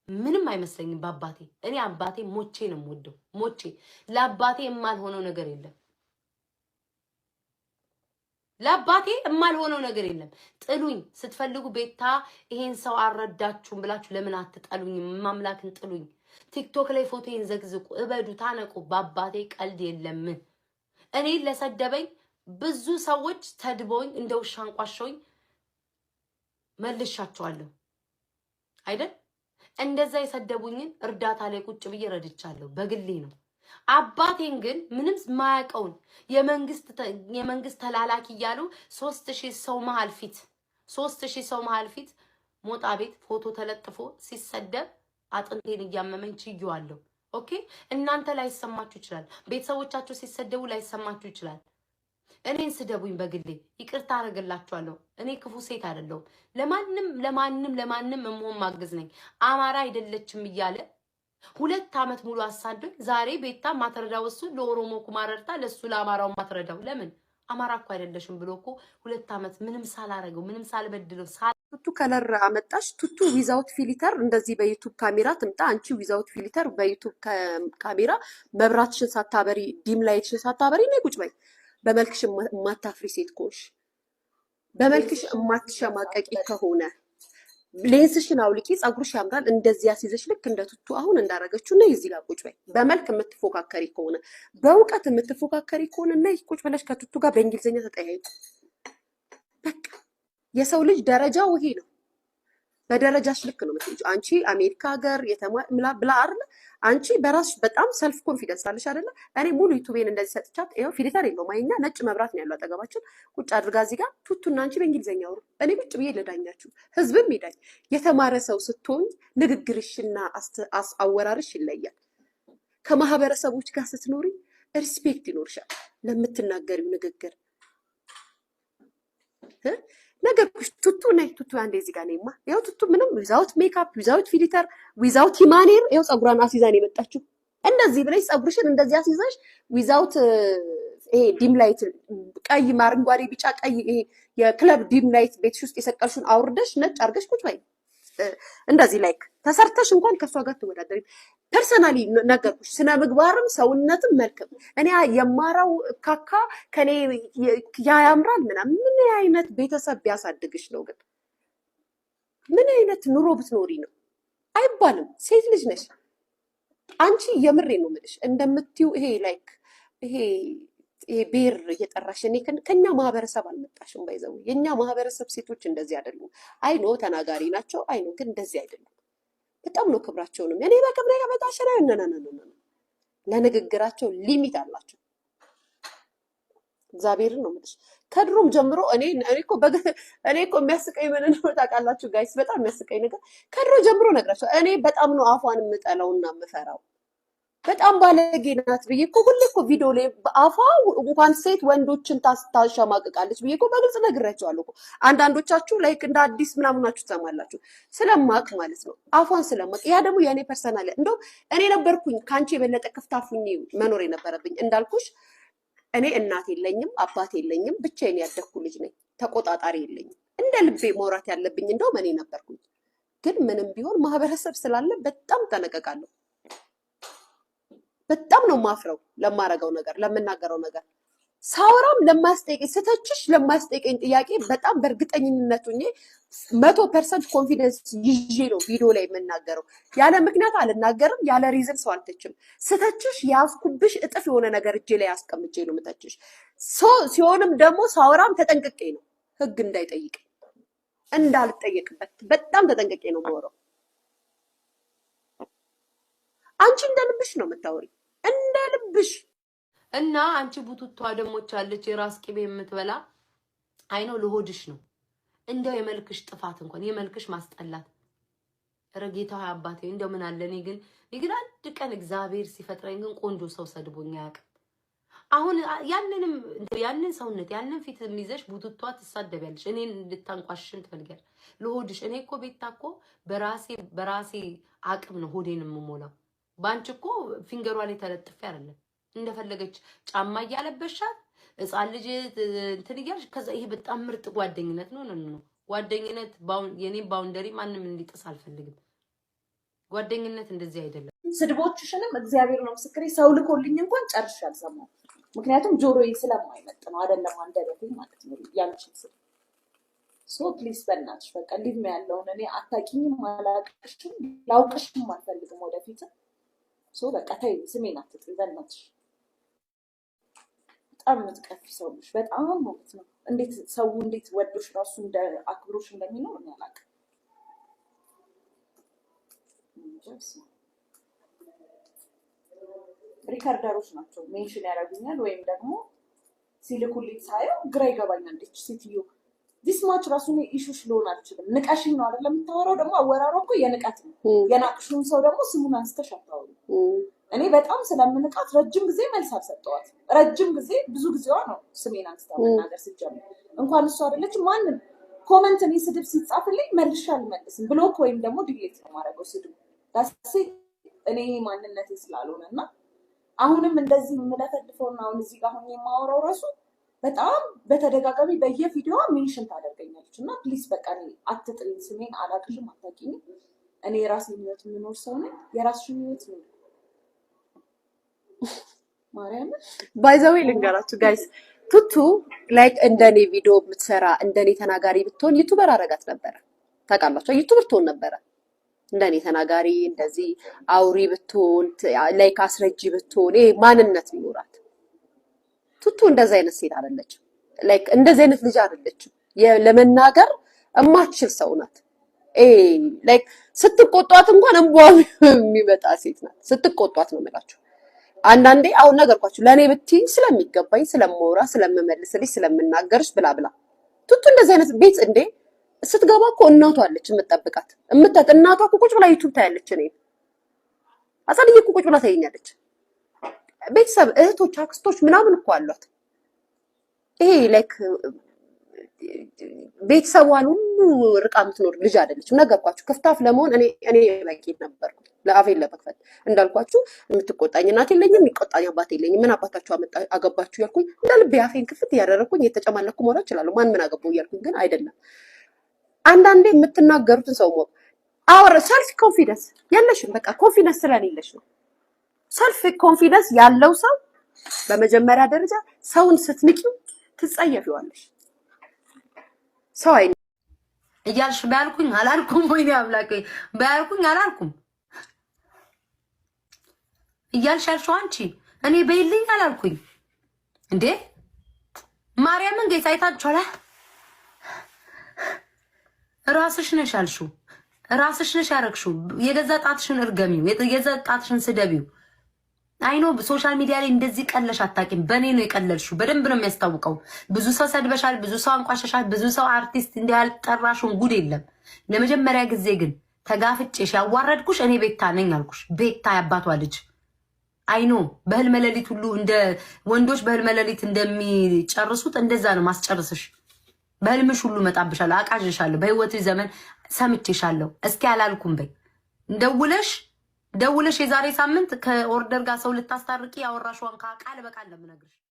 ምንም አይመስለኝም በአባቴ እኔ አባቴ ሞቼ ነው የምወደው ሞቼ ለአባቴ የማልሆነው ነገር የለም ለአባቴ የማልሆነው ነገር የለም ጥሉኝ ስትፈልጉ ቤታ ይሄን ሰው አረዳችሁም ብላችሁ ለምን አትጠሉኝ ማምላክን ጥሉኝ ቲክቶክ ላይ ፎቶዬን ዘግዝቁ እበዱ ታነቁ በአባቴ ቀልድ የለም እኔ ለሰደበኝ ብዙ ሰዎች ተድበውኝ እንደው ሻንቋሾኝ መልሻቸዋለሁ አይደል እንደዛ የሰደቡኝን እርዳታ ላይ ቁጭ ብዬ ረድቻለሁ በግሌ ነው አባቴን ግን ምንም ማያቀውን የመንግስት ተላላኪ ይያሉ 3000 ሰው መሃል ፊት ሞጣ ቤት ፎቶ ተለጥፎ ሲሰደብ አጥንቴን ያመመኝ ችዩዋለሁ ኦኬ እናንተ ላይ ሰማችሁ ይችላል ቤተሰቦቻችሁ ሲሰደቡ ላይ ሰማችሁ ይችላል እኔን ስደቡኝ በግሌ ይቅርታ አረጋላችኋለሁ እኔ ክፉ ሴት አይደለሁም ለማንም እሞም ማግዝ ነኝ አማራ አይደለችም ይያለ 2 አመት ሙሉ አሳደኝ ዛሬ ቤታ ማትረዳው እሱ ለኦሮሞ ኩማረርታ ለሱ ለአማራው ማትረዳው ለምን አማራ እኮ አይደለሽም ብሎ እኮ 2 አመት ምንም ሳላረገው ምንም ሳልበድለው ቱቱ ከለር አመጣሽ ቱቱ ዊዛውት ፊልተር እንደዚህ በዩቲዩብ ካሜራ ትምጣ አንቺ ዊዛውት ፊልተር በዩቲዩብ ካሜራ መብራትሽን ሳታበሪ ዲም ላይትሽን ሳታበሪ ነይ ቁጭ በይ በመልክሽ ማታፍሪ ሴት ኮሽ በመልክሽ ማትሸማቀቂ ከሆነ ሌንስሽን አውልቂ ጸጉርሽ ያምራል እንደዚህ ያሲዘሽ ልክ እንደ ቱቱ አሁን እንዳረገችው ነይ እዚህ ጋር ቁጭ በይ በመልክ የምትፎካከሪ ከሆነ በእውቀት የምትፎካከሪ ከሆነ ነይ ቁጭ ብለሽ ከቱቱ ጋር በእንግሊዘኛ ተጠያይቁ በቃ የሰው ልጅ ደረጃው ይሄ ነው በደረጃሽ ልክ ነው የምትይው አንቺ አሜሪካ ሀገር ብላ አይደል አንቺ በራስሽ በጣም ሰልፍ ኮንፊደንስ አለሽ አይደል እኔ ሙሉ ዩቲዩብን እንደዚህ ሰጥቻት ይሄው ፊልተር የለውም አይኛ ነጭ መብራት ነው ያለው አጠገባችን ቁጭ አድርጋ እዚህ ጋር ቱቱና አንቺ በእንግሊዘኛ አውሩ እኔ ቁጭ ብዬ ልዳኛችሁ ህዝብም ይዳኝ የተማረ ሰው ስትሆን ንግግርሽና አወራርሽ ይለያል ከማህበረሰቦች ጋር ስትኖሪ ሪስፔክት ይኖርሻል ለምትናገሪው ንግግር ነገርኩሽ ቱቱ ነይ ቱቱ አንዴ እዚህ ጋር ነይማ ያው ቱቱ ምንም ዊዛውት ሜካፕ ዊዛውት ፊልተር ዊዛውት ሂማኔር ያው ጸጉራን አሲዛን የመጣችው እንደዚህ ብለሽ ጸጉርሽን እንደዚህ አሲዛሽ ዊዛውት ይሄ ዲም ላይት ቀይ አረንጓዴ ቢጫ ቀይ ይሄ የክለብ ዲም ላይት ቤትሽ ውስጥ የሰቀልሽውን አውርደሽ ነጭ አርገሽ ቁጭ በይ እንደዚህ ላይክ ተሰርተሽ እንኳን ከሷ ጋር ተወዳደሪ ፐርሰናሊ ነገርኩሽ ስነ ምግባርም ሰውነትም መልክም እኔ የማራው ካካ ከኔ ያያምራል ምናምን ምን አይነት ቤተሰብ ቢያሳድግሽ ነው ግን ምን አይነት ኑሮ ብትኖሪ ነው አይባልም ሴት ልጅ ነሽ አንቺ የምሬ ነው የምልሽ እንደምትዩ ይሄ ላይክ ይሄ ቤር እየጠራሽ እኔ ከኛ ማህበረሰብ አልመጣሽም ባይዘው የኛ ማህበረሰብ ሴቶች እንደዚህ አይደሉም አይኖ ተናጋሪ ናቸው አይኖ ግን እንደዚህ አይደሉም በጣም ነው ክብራቸው ነው እኔ በክብሬ ከመጣሽ ነው ለንግግራቸው ሊሚት አላቸው እግዚአብሔርን ነው የምልሽ ከድሮም ጀምሮ እኔ እኮ የሚያስቀኝ ምን ነው ታውቃላችሁ ጋይስ በጣም የሚያስቀኝ ነገር ከድሮ ጀምሮ ነግራቸው እኔ በጣም ነው አፏን የምጠላውና የምፈራው በጣም ባለጌ ናት ብዬ እኮ ሁሌ እኮ ቪዲዮ ላይ አፋ እንኳን ሴት ወንዶችን ታሻማቅቃለች ብዬ እኮ በግልጽ ነግራቸዋለሁ እኮ አንዳንዶቻችሁ ላይክ እንደ አዲስ ምናምናችሁ ትሰማላችሁ ስለማቅ ማለት ነው አፏን ስለማቅ ያ ደግሞ የኔ ፐርሰናል እንደው እኔ ነበርኩኝ ካንቺ የበለጠ ክፍታፉኝ መኖር የነበረብኝ እንዳልኩሽ እኔ እናት የለኝም አባት የለኝም ብቻዬን ያደኩ ልጅ ነኝ ተቆጣጣሪ የለኝም እንደ ልቤ ማውራት ያለብኝ እንደው እኔ ነበርኩኝ ግን ምንም ቢሆን ማህበረሰብ ስላለ በጣም ተነቀቃለሁ በጣም ነው ማፍረው ለማረጋው ነገር ለምናገረው ነገር ሳውራም ለማስጠይቀኝ ስተችሽ ለማስጠይቀኝ ጥያቄ በጣም በእርግጠኝነት ሆኜ 100% ኮንፊደንስ ይዤ ነው ቪዲዮ ላይ የምናገረው ያለ ምክንያት አልናገርም ያለ ሪዝን ሰው አልተችም ስተችሽ ያስኩብሽ እጥፍ የሆነ ነገር እጄ ላይ አስቀምጬ ነው የምተችሽ ሲሆንም ደግሞ ሳውራም ተጠንቅቄ ነው ህግ እንዳይጠይቅ እንዳልጠየቅበት በጣም ተጠንቅቄ ነው የማወራው አንቺ እንደልብሽ ነው የምታወሪ እንደልብሽ እና አንቺ ቡቱቷ ደሞች አለች የራስ ቅቤ የምትበላ አይነው ለሆድሽ ነው እንደው የመልክሽ ጥፋት እንኳን የመልክሽ ማስጠላት ረጌታው አባቴ እንደው ምን አለ እኔ ግን አንድ ቀን እግዚአብሔር ሲፈጥረኝ ግን ቆንጆ ሰው ሰድቦኛ ያውቃል አሁን ያንን ሰውነት ያንን ፊት የሚይዘሽ ቡቱቷ ትሳደቢያለሽ እኔን እንድታንቋሽም ትፈልጊያለሽ ለሆድሽ እኔ እኮ ቤታ እኮ በራሴ አቅም ነው ሆዴን የምሞላው ባንቺ እኮ ፊንገሯ ላይ ተለጥፌ አይደለም እንደፈለገች ጫማ ያለበሻት ህፃን ልጅ እንትን እያልሽ ከዛ ይሄ በጣም ምርጥ ጓደኝነት ነው ጓደኝነት የኔ ባውንደሪ ማንንም እንዲጥስ አልፈልግም ጓደኝነት እንደዚህ አይደለም። ስድቦችሽንም እግዚአብሔር ነው ምስክሬ ሰው ልኮልኝ እንኳን ጨርሼ አልሰማሁም። ምክንያቱም ጆሮዬ ስለማይመጥ ነው። አይደለም አንደበቴ ማለት ነው ያንቺን ስል ሶ ፕሊዝ በእናትሽ በቃ እንዴት ነው ያለውን እኔ አታውቂኝም፣ አላውቅሽም፣ ላውቅሽም አልፈልግም ወደፊት። ሶ በቃ ተይው፣ ስሜን አትጥሪ በእናትሽ። በጣም የምትቀፊ ሰው ነሽ፣ በጣም ማለት ነው። እንዴት ሰው እንዴት ወዶሽ ራሱ እንደ አክብሮሽ እንደሚኖር እኔ አላውቅም። ሪከርደሮች ናቸው ሜንሽን ያደርጉኛል ወይም ደግሞ ሲልኩልኝ ሳየው ግራ ይገባኛል። እንዴት ሴትዮ ዲስ ማች ራሱ ነው ኢሹሽ ሊሆን አልችልም። ንቀሽኝ ነው አይደለም የምታወራው። ደግሞ አወራሯ እኮ የንቀት ነው። የናቅሽውን ሰው ደግሞ ስሙን አንስተሽ አታወሪ። እኔ በጣም ስለምንቃት ረጅም ጊዜ መልስ አልሰጠዋት። ረጅም ጊዜ ብዙ ጊዜዋ ነው ስሜን አንስታ መናገር ስትጀምር። እንኳን እሱ አይደለች ማንም ኮመንት እኔ ስድብ ሲጻፍልኝ መልሼ አልመልስም። ብሎክ ወይም ደግሞ ዲሌት ነው ማድረገው ስድብ ዳሴ እኔ ማንነቴ ስላልሆነ እና አሁንም እንደዚህ የምለፈልፈውና አሁን እዚህ ጋር ሆኜ የማወራው ራሱ በጣም በተደጋጋሚ በየቪዲዮዋ ሜንሽን ታደርገኛለች እና ፕሊዝ በቃ አትጥሪኝ፣ ስሜን አላውቅሽም፣ አታውቂኝም። እኔ የራሴን ህይወት የምኖር ሰው ነኝ። የራስሽን ህይወት ነው ማርያም። ባይ ዘ ዌይ ልንገራችሁ ጋይስ፣ ቱቱ ላይክ እንደኔ ቪዲዮ የምትሰራ እንደኔ ተናጋሪ ብትሆን ዩቲዩበር አረጋት ነበረ። ታውቃላችሁ፣ ዩቲዩበር ትሆን ነበረ። እንደኔ ተናጋሪ እንደዚህ አውሪ ብትሆን ላይክ አስረጂ ብትሆን ይሄ ማንነት ቢኖራት። ቱቱ እንደዚህ አይነት ሴት አይደለችም። ላይክ እንደዚህ አይነት ልጅ አይደለችም። ለመናገር እማትችል ሰው ናት። ላይክ ስትቆጧት እንኳን እንቧ የሚመጣ ሴት ናት። ስትቆጧት ነው የምላችሁ። አንዳንዴ አሁን ነገርኳችሁ ለኔ ብትይ ስለሚገባኝ ስለማወራ ስለምመልስልሽ ስለምናገርሽ ብላ ብላ ቱቱ እንደዚህ አይነት ቤት እንዴ ስትገባ እኮ እናቷ አለች የምትጠብቃት። እናቷ እኮ ቁጭ ብላ ዩቲዩብ ታያለች። እኔ አሳልዬ እኮ ቁጭ ብላ ታየኛለች። ቤተሰብ እህቶች፣ አክስቶች ምናምን እኮ አሏት። ይሄ ላይክ ቤተሰቧን ሁሉ ርቃ የምትኖር ልጅ አይደለችም። ነገርኳችሁ። ክፍታፍ ለመሆን እኔ በቂ ነበርኩ ለአፌን ለመክፈት። እንዳልኳችሁ የምትቆጣኝ እናት የለኝም፣ የሚቆጣኝ አባት የለኝም። ምን አባታችሁ አገባችሁ ያልኩኝ እንደ ልቤ አፌን ክፍት እያደረኩኝ የተጨማለኩ መሆን እችላለሁ። ማን ምን አገባው እያልኩኝ ግን አይደለም። አንዳንዴ የምትናገሩትን ሰው ሞቅ አወር ሰልፍ ኮንፊደንስ የለሽም። በቃ ኮንፊደንስ ስለሌለሽ ነው። ሰልፍ ኮንፊደንስ ያለው ሰው በመጀመሪያ ደረጃ ሰውን ስትንቂው ትጸየፊዋለሽ። ሰው አይ እያልሽ ባልኩኝ አላልኩም ወይ አምላኬ ባልኩኝ አላልኩም እያልሽ ያልሽው አንቺ እኔ በይልኝ አላልኩኝ እንዴ ማርያምን ጌታ አይታችኋል። ራስሽ ነሽ ያልሽው፣ ራስሽ ነሽ ያረግሽው። የገዛ ጣትሽን እርገሚው፣ የገዛ ጣትሽን ስደቢው። አይኖ ሶሻል ሚዲያ ላይ እንደዚህ ቀለሽ አታውቂም። በኔ ነው የቀለልሽው። በደንብ ነው የሚያስታውቀው። ብዙ ሰው ሰድበሻል፣ ብዙ ሰው አንቋሸሻል፣ ብዙ ሰው አርቲስት እንዲህ ያልጠራሽውን ጉድ የለም። ለመጀመሪያ ጊዜ ግን ተጋፍጬሽ ያዋረድኩሽ እኔ ቤታ ነኝ አልኩሽ። ቤታ ያባቷ ልጅ አይኖ በህልመ ሌሊት ሁሉ እንደ ወንዶች በህልመ ሌሊት እንደሚጨርሱት እንደዛ ነው ማስጨርስሽ። በህልምሽ ሁሉ መጣብሻለሁ፣ አቃዥሻለሁ። በህይወትሽ ዘመን ሰምቼሻለሁ። እስኪ አላልኩም በይ። ደውለሽ የዛሬ ሳምንት ከኦርደር ጋር ሰው ልታስታርቂ ያወራሽዋን ቃል በቃል ለምነግርሽ